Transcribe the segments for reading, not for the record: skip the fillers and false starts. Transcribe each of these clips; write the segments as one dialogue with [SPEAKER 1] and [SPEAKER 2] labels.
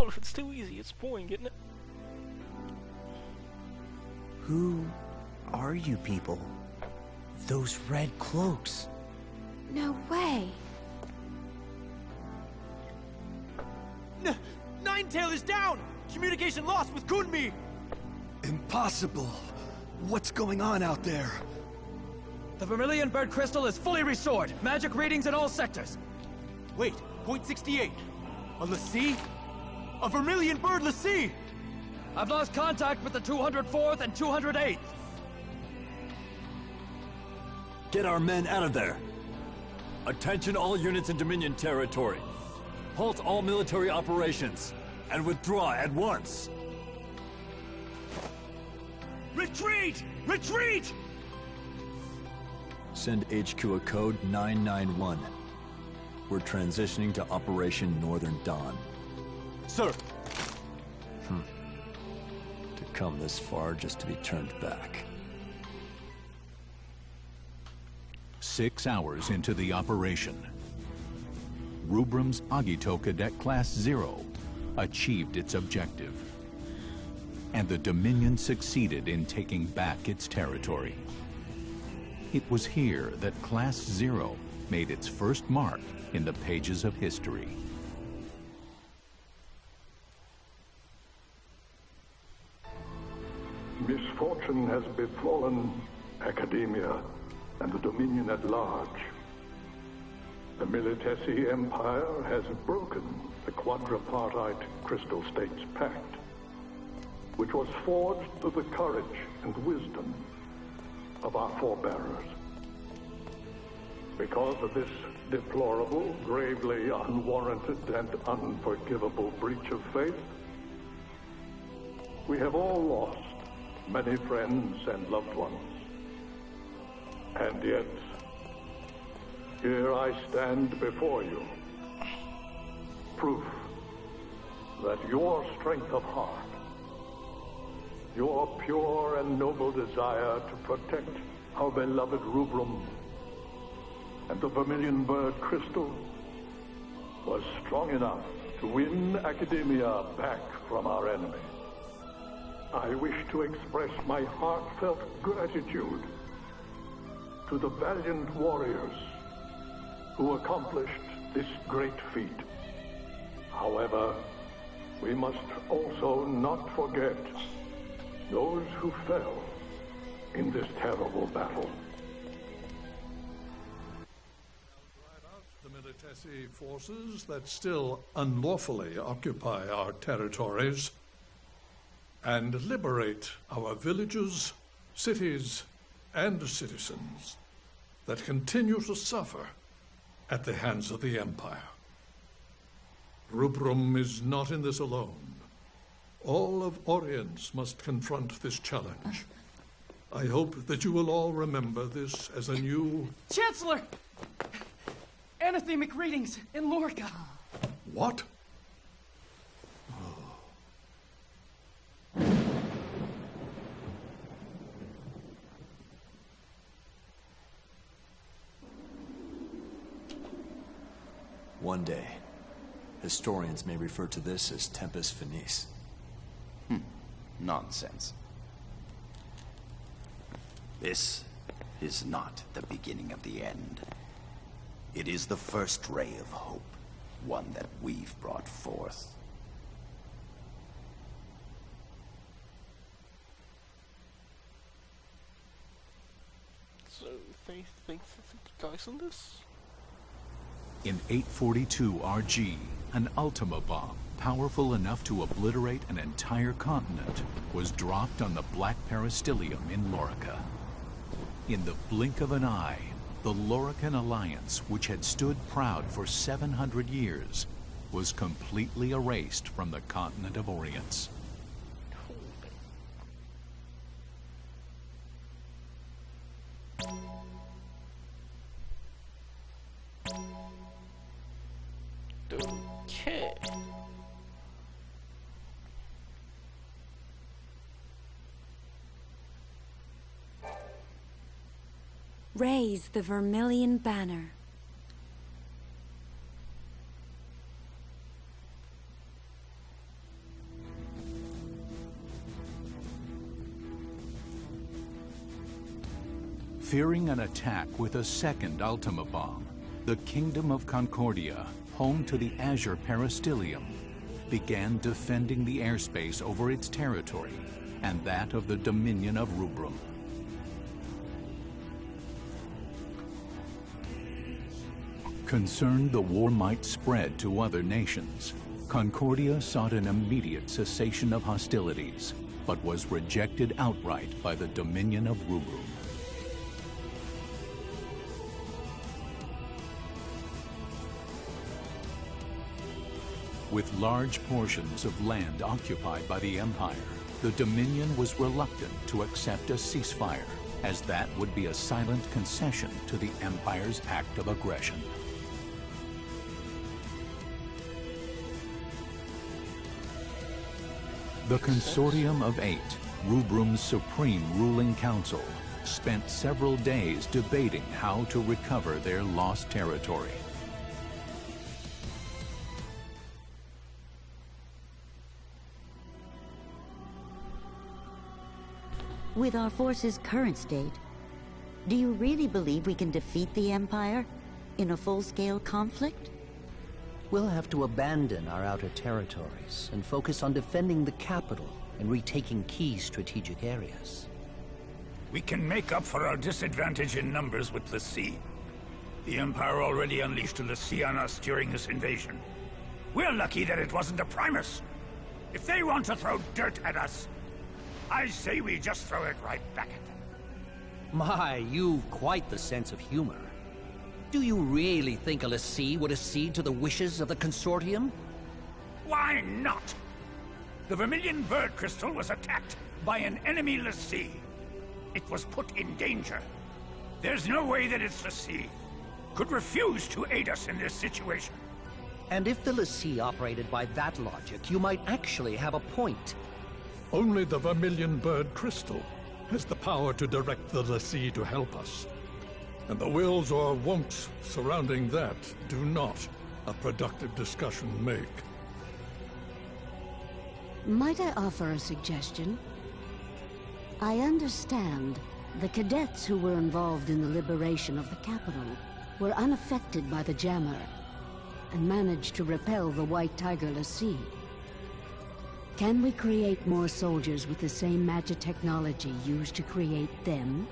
[SPEAKER 1] Well, if it's too easy, it's boring, isn't it?
[SPEAKER 2] Who are you people? Those red cloaks.
[SPEAKER 3] No way.
[SPEAKER 4] Ninetail is down! Communication lost with Kunmi!
[SPEAKER 5] Impossible! What's going on out there?
[SPEAKER 4] The Vermilion Bird Crystal is fully restored. Magic readings in all sectors. Wait, point 68. A Lassie? A Vermilion Bird Lassie! I've lost contact with the 204th and 208th.
[SPEAKER 6] Get our men out of there. Attention all units in Dominion territory. Halt all military operations and withdraw at once.
[SPEAKER 4] Retreat! Retreat!
[SPEAKER 6] Send HQ a code 991. We're transitioning to Operation Northern Dawn.
[SPEAKER 4] Sir!
[SPEAKER 6] To come this far just to be turned back.
[SPEAKER 7] 6 hours into the operation, Rubrum's Agito Cadet Class 0 achieved its objective, and the Dominion succeeded in taking back its territory. It was here that Class 0 made its first mark in the pages of history.
[SPEAKER 8] Misfortune has befallen academia and the Dominion at large. The Militesi Empire has broken the quadripartite Crystal States Pact, which was forged through the courage and wisdom of our forebearers. Because of this deplorable, gravely unwarranted, and unforgivable breach of faith, we have all lost many friends and loved ones. And yet, here I stand before you, proof that your strength of heart, your pure and noble desire to protect our beloved Rubrum and the Vermilion Bird Crystal was strong enough to win academia back from our enemy. I wish to express my heartfelt gratitude to the valiant warriors who accomplished this great feat. However, we must also not forget those who fell in this terrible battle.
[SPEAKER 9] The Militesi forces that still unlawfully occupy our territories and liberate our villages, cities, and citizens that continue to suffer at the hands of the Empire. Rubrum is not in this alone. All of Orience must confront this challenge. I hope that you will all remember this as a new...
[SPEAKER 4] Chancellor! Anathemic readings in Lorca.
[SPEAKER 9] What?
[SPEAKER 6] One day, historians may refer to this as Tempus Finis.
[SPEAKER 10] Nonsense. This is not the beginning of the end. It is the first ray of hope, one that we've brought forth.
[SPEAKER 1] So, Faith thinks it's the guys on this?
[SPEAKER 7] In 842 RG, an Ultima bomb, powerful enough to obliterate an entire continent, was dropped on the Black Peristilium in Lorica. In the blink of an eye, the Lorican Alliance, which had stood proud for 700 years, was completely erased from the continent of Orience.
[SPEAKER 1] Okay.
[SPEAKER 3] Raise the Vermilion Banner.
[SPEAKER 7] Fearing an attack with a second Ultima bomb, the Kingdom of Concordia, home to the Azure Peristilium, began defending the airspace over its territory and that of the Dominion of Rubrum. Concerned the war might spread to other nations, Concordia sought an immediate cessation of hostilities, but was rejected outright by the Dominion of Rubrum. With large portions of land occupied by the Empire, the Dominion was reluctant to accept a ceasefire, as that would be a silent concession to the Empire's act of aggression. The Consortium of Eight, Rubrum's supreme ruling council, spent several days debating how to recover their lost territory.
[SPEAKER 11] With our force's current state, do you really believe we can defeat the Empire in a full-scale conflict?
[SPEAKER 12] We'll have to abandon our outer territories and focus on defending the capital and retaking key strategic areas.
[SPEAKER 13] We can make up for our disadvantage in numbers with the sea. The Empire already unleashed the sea on us during this invasion. We're lucky that it wasn't a Primus. If they want to throw dirt at us, I say we just throw it right back at them.
[SPEAKER 12] My, you've quite the sense of humor. Do you really think a L'Cie would accede to the wishes of the Consortium?
[SPEAKER 13] Why not? The Vermilion Bird Crystal was attacked by an enemy L'Cie. It was put in danger. There's no way that its L'Cie could refuse to aid us in this situation.
[SPEAKER 12] And if the L'Cie operated by that logic, you might actually have a point.
[SPEAKER 9] Only the Vermilion Bird Crystal has the power to direct the L'Cie to help us. And the wills or won'ts surrounding that do not a productive discussion make.
[SPEAKER 14] Might I offer a suggestion? I understand the cadets who were involved in the liberation of the capital were unaffected by the jammer and managed to repel the White Tiger L'Cie. Can we create more soldiers with the same magic technology used to create them?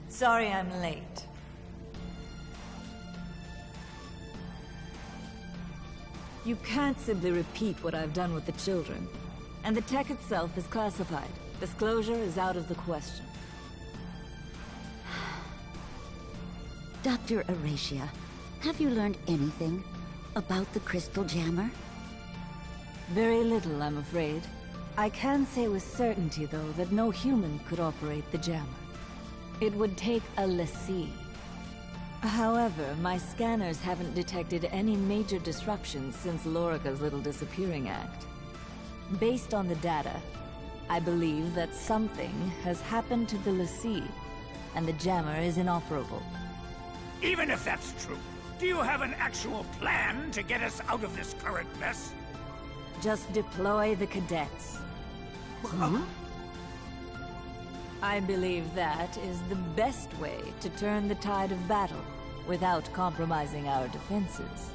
[SPEAKER 15] Sorry I'm late. You can't simply repeat what I've done with the children. And the tech itself is classified. Disclosure is out of the question.
[SPEAKER 11] Dr. Aracia, have you learned anything about the Crystal Jammer?
[SPEAKER 15] Very little, I'm afraid. I can say with certainty, though, that no human could operate the jammer. It would take a L'Cie. However, my scanners haven't detected any major disruptions since Lorica's little disappearing act. Based on the data, I believe that something has happened to the L'Cie, and the jammer is inoperable.
[SPEAKER 13] Even if that's true, do you have an actual plan to get us out of this current mess?
[SPEAKER 15] Just deploy the cadets.
[SPEAKER 14] Huh?
[SPEAKER 15] I believe that is the best way to turn the tide of battle without compromising our defenses.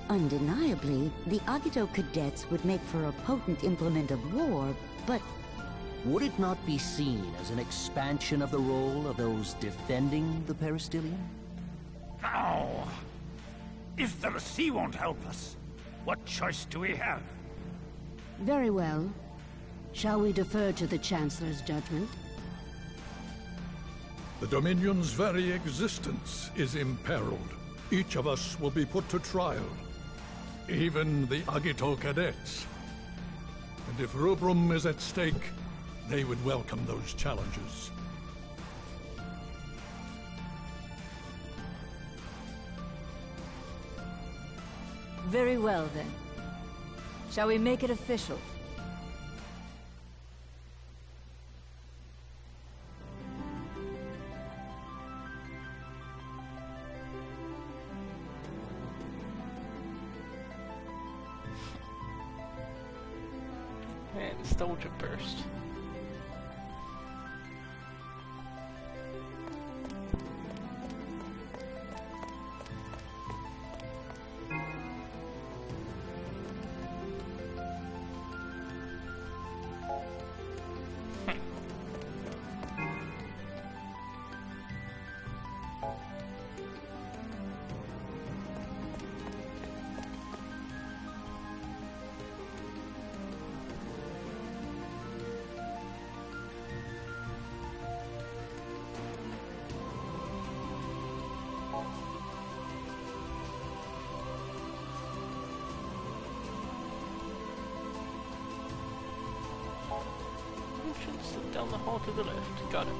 [SPEAKER 11] Undeniably, the Agito cadets would make for a potent implement of war, but...
[SPEAKER 12] Would it not be seen as an expansion of the role of those defending the Peristilium?
[SPEAKER 13] No. If the L'Cie won't help us, what choice do we have?
[SPEAKER 14] Very well. Shall we defer to the Chancellor's judgment?
[SPEAKER 9] The Dominion's very existence is imperiled. Each of us will be put to trial. Even the Agito cadets. And if Rubrum is at stake, they would welcome those challenges.
[SPEAKER 15] Very well, then. Shall we make it official?
[SPEAKER 1] And nostalgia burst. Down the hall to the left. Got it.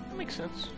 [SPEAKER 1] That makes sense.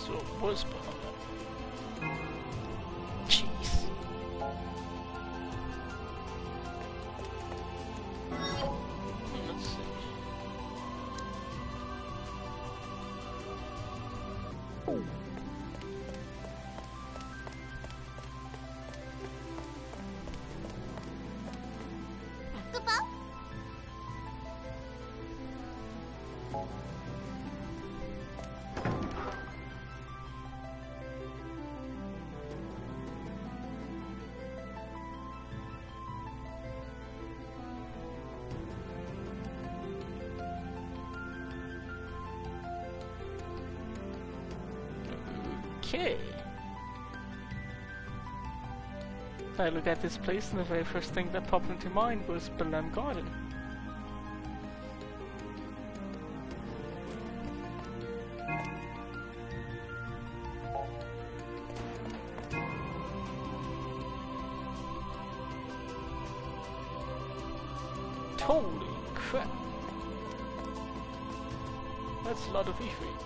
[SPEAKER 1] So it was behind that. Jeez. Let's see. Okay. I look at this place and the very first thing that popped into mind was Belem Garden. Holy crap. That's a lot of Ifrit.